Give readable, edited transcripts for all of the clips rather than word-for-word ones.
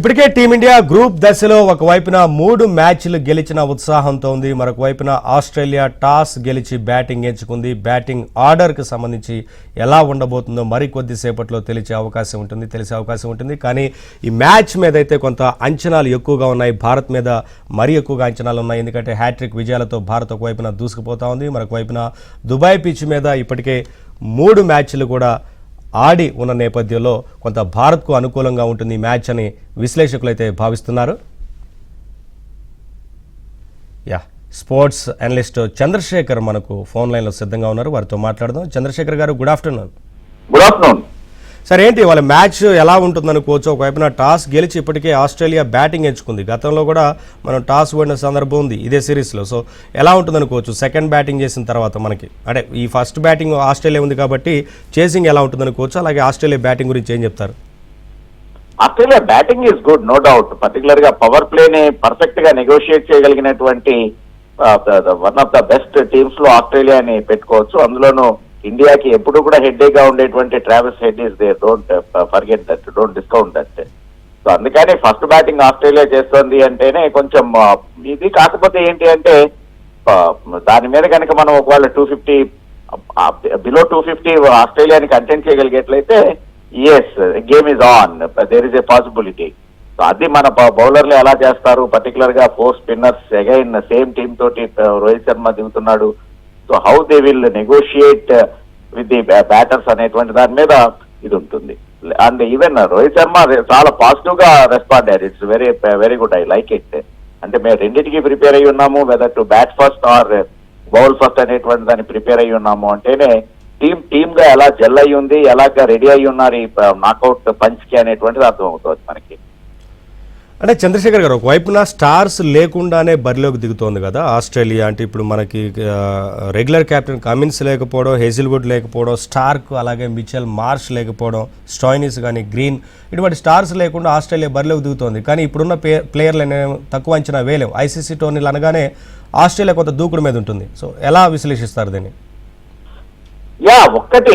ఇప్పటికే team India group దశలో ఒకవైపున 3 మ్యాచ్లు గెలిచిన ఉత్సాహంతో ఉంది. మరొక వైపున ఆస్ట్రేలియా టాస్ గెలిచి బ్యాటింగ్ ఎంచుకుంది. బ్యాటింగ్ ఆర్డర్కి సంబంధించి ఎలా ఉండబోతుందో మరికొద్దిసేపట్లో తెలిసే అవకాశం ఉంటుంది. కానీ ఈ మ్యాచ్ మీద అయితే కొంత అంచనాలు ఎక్కువగా ఉన్నాయి. భారత్ మీద మరీ ఎక్కువగా అంచనాలు ఉన్నాయి. ఎందుకంటే హ్యాట్రిక్ విజయాలతో భారత్ ఒకవైపున దూసుకుపోతా ఉంది. మరొక వైపున దుబాయ్ పిచ్ మీద ఇప్పటికే 3 మ్యాచ్లు కూడా ఆడి ఉన్న నేపథ్యంలో కొంత భారత్కు అనుకూలంగా ఉంటుంది ఈ మ్యాచ్ అని విశ్లేషకులు అయితే భావిస్తున్నారు. స్పోర్ట్స్ అనలిస్ట్ చంద్రశేఖర్ మనకు ఫోన్ లైన్లో సిద్ధంగా ఉన్నారు. వారితో మాట్లాడదాం. చంద్రశేఖర్ గారు, good afternoon. Good afternoon. Sir, ఏంటి వాళ్ళ మ్యాచ్ ఎలా ఉంటుందనుకోవచ్చు? ఒకవైపున టాస్ గెలిచి ఇప్పటికే ఆస్ట్రేలియా బ్యాటింగ్ ఎంచుకుంది. గతంలో కూడా మనం టాస్ ఓడిన సందర్భం ఉంది ఇదే సిరీస్లో. సో ఎలా ఉంటుందనుకోవచ్చు సెకండ్ బ్యాటింగ్ చేసిన తర్వాత? మనకి అంటే ఈ ఫస్ట్ బ్యాటింగ్ ఆస్ట్రేలియా ఉంది కాబట్టి చేసింగ్ ఎలా ఉంటుందనుకోవచ్చు? అలాగే ఆస్ట్రేలియా బ్యాటింగ్ గురించి ఏం చెప్తారు? Australia batting is good, no doubt. Particular గా పవర్ ప్లేని పర్ఫెక్ట్ గా నెగోషియేట్ చేయగలిగినటువంటి one of the best teams లో ఆస్ట్రేలియాని పెట్టుకోవచ్చు. అందులోనూ ఇండియాకి ఎప్పుడు కూడా హెడ్ఏక్ గా ఉండేటువంటి Travis Head is there. Don't forget that, don't discount that. So అందుకని ఫస్ట్ బ్యాటింగ్ ఆస్ట్రేలియా చేస్తోంది అంటేనే కొంచెం ఇది. కాకపోతే ఏంటి అంటే దాని మీద కనుక మనం ఒకవేళ 250 బిలో 250 ఆస్ట్రేలియాని కంటెంట్ చేయగలిగేట్లయితే yes, game is on, there is a possibility. So అది మన బౌలర్లు ఎలా చేస్తారు, పర్టికులర్ గా 4 స్పిన్నర్స్ అగైన్ సేమ్ టీమ్ తోటి రోహిత్ శర్మ దిగుతున్నాడు. So how they will negotiate with the batters అనేటువంటి దాని మీద ఇది ఉంటుంది. అండ్ ఈవెన్ రోహిత్ శర్మ చాలా పాజిటివ్ గా రెస్పాండ్ అయ్యారు. It's very very good, I like it. అంటే మేము రెండింటికి ప్రిపేర్ అయ్యి ఉన్నాము, whether to bat first or bowl first అనేటువంటి దాన్ని ప్రిపేర్ అయ్యి ఉన్నాము అంటేనే టీమ్ గా ఎలా జెల్ అయ్యి ఉంది, ఎలాగా రెడీ అయ్యి ఉన్నారు ఈ నాకౌట్ పంచ్ కి అనేటువంటిది అర్థం అవుతుంది మనకి. అంటే చంద్రశేఖర్ గారు, ఒకవైపున స్టార్స్ లేకుండానే బరిలోకి దిగుతోంది కదా ఆస్ట్రేలియా. అంటే ఇప్పుడు మనకి రెగ్యులర్ కెప్టెన్ కమిన్స్ లేకపోవడం, హేజిల్వుడ్ లేకపోవడం, స్టార్క్ అలాగే మిచెల్ మార్ష్ లేకపోవడం, స్టాయినిస్ కానీ గ్రీన్, ఇటువంటి స్టార్స్ లేకుండా ఆస్ట్రేలియా బరిలోకి దిగుతోంది. కానీ ఇప్పుడున్న ప్లేయర్లు తక్కువ అంచనా వేయలేం. ఐసీసీ టోర్నీలు అనగానే ఆస్ట్రేలియా కొంత దూకుడు మీద ఉంటుంది. సో ఎలా విశ్లేషిస్తారు దీన్ని? ఒక్కటి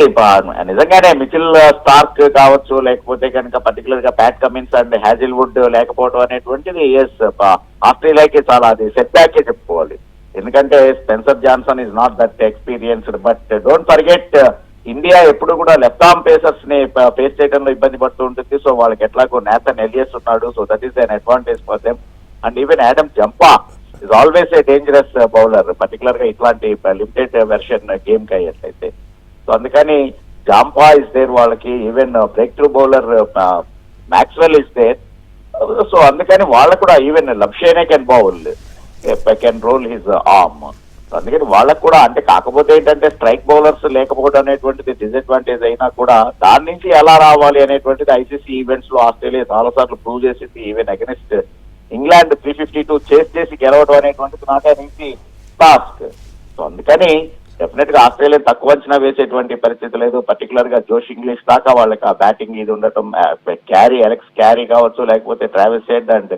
నిజంగానే మిచిల్ స్టార్క్ కావచ్చు, లేకపోతే కనుక పర్టికులర్ గా ప్యాట్ కమిన్స్ అండ్ హ్యాజిల్వుడ్ లేకపోవడం అనేటువంటిది ఆస్ట్రేలియాకి చాలా అది సెట్ బ్యాక్ చెప్పుకోవాలి. ఎందుకంటే Spencer Johnson is not that experienced. But don't forget, India ఎప్పుడు కూడా లెఫ్ట్ ఆర్మ్ పేసర్స్ ని ఫేస్ చేయడంలో ఇబ్బంది పడుతూ ఉంటుంది. సో వాళ్ళకి ఎట్లాగో నాథన్ ఎలియస్ ఉన్నాడు. So that is an advantage for them. And even Adam Zampa is always a dangerous bowler, particular గా ఇట్లాంటి లిమిటెడ్ వెర్షన్ గేమ్ కి అయ్యేట్లయితే. సో అందుకని జాంపా ఇస్ దేర్ వాళ్ళకి. Even breakthrough bowler Maxwell is there. So అందుకని వాళ్ళకు కూడా even Labuschagne can bowl, can roll his arm. So అందుకని వాళ్ళకు కూడా అంటే, కాకపోతే ఏంటంటే స్ట్రైక్ బౌలర్స్ లేకపోవడం అనేటువంటిది డిసడ్వాంటేజ్ అయినా కూడా దాని నుంచి ఎలా రావాలి అనేటువంటిది ఐసీసీ ఈవెంట్స్ లో ఆస్ట్రేలియా చాలా సార్లు ప్రూవ్ చేసింది. ఈవెన్ అగెన్స్ట్ ఇంగ్లాండ్ 352 చేసి గెలవడం అనేటువంటిది not an easy task. So అందుకని డెఫినెట్ గా ఆస్ట్రేలియా తక్కువ అంచనా వేసేటువంటి పరిస్థితి లేదు. పర్టికులర్ గా జోష్ ఇంగ్లీష్ దాకా వాళ్ళకి ఆ బ్యాటింగ్ ఇది ఉండటం, అలెక్స్ క్యారీ కావచ్చు, లేకపోతే ట్రావిస్ హెడ్ అండ్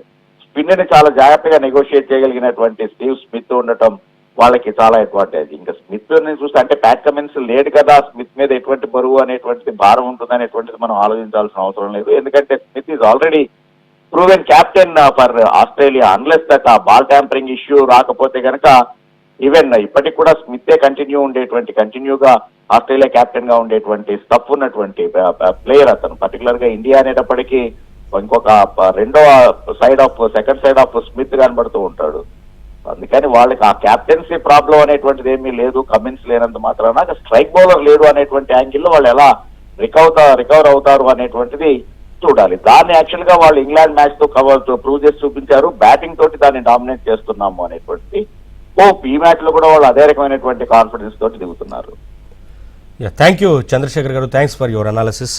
స్పిన్ ని చాలా జాగ్రత్తగా నెగోషియేట్ చేయగలిగినటువంటి స్టీవ్ స్మిత్ ఉండటం వాళ్ళకి చాలా అడ్వాంటేజ్. ఇంకా స్మిత్ ని చూస్తే అంటే ప్యాట్ కమిన్స్ లేడు కదా, స్మిత్ మీద ఎటువంటి బరువు అనేటువంటిది భారం ఉంటుంది అనేటువంటిది మనం ఆలోచించాల్సిన అవసరం లేదు. ఎందుకంటే Smith is already proven captain for Australia. Unless that ఆ బాల్ ట్యాంపరింగ్ ఇష్యూ రాకపోతే కనుక ఈవెన్ ఇప్పటికి కూడా స్మితే కంటిన్యూగా ఆస్ట్రేలియా కెప్టెన్ గా ఉండేటువంటి స్టఫ్ ఉన్నటువంటి ప్లేయర్ అతను. పర్టికులర్ గా ఇండియా అనేటప్పటికీ ఇంకొక సెకండ్ సైడ్ ఆఫ్ స్మిత్ కనబడుతూ ఉంటాడు. అందుకని వాళ్ళకి ఆ క్యాప్టెన్సీ ప్రాబ్లం అనేటువంటిది ఏమీ లేదు. కమిన్స్ లేనంత మాత్రాన స్ట్రైక్ బౌలర్ లేడు అనేటువంటి యాంగిల్లో వాళ్ళు ఎలా రికవర్ అవుతారు అనేటువంటిది చూడాలి. దాన్ని యాక్చువల్ గా వాళ్ళు ఇంగ్లాండ్ మ్యాచ్ తో ప్రూవ్ చేసి చూపించారు. బ్యాటింగ్ తోటి దాన్ని డామినేట్ చేస్తున్నాము అనేటువంటిది హోప్. ఈ మ్యాచ్ లో కూడా వాళ్ళు అదే రకమైనటువంటి కాన్ఫిడెన్స్ తోటి దిగుతున్నారు. థ్యాంక్ యూ చంద్రశేఖర్ గారు, థ్యాంక్స్ ఫర్ యువర్ అనాలిసిస్.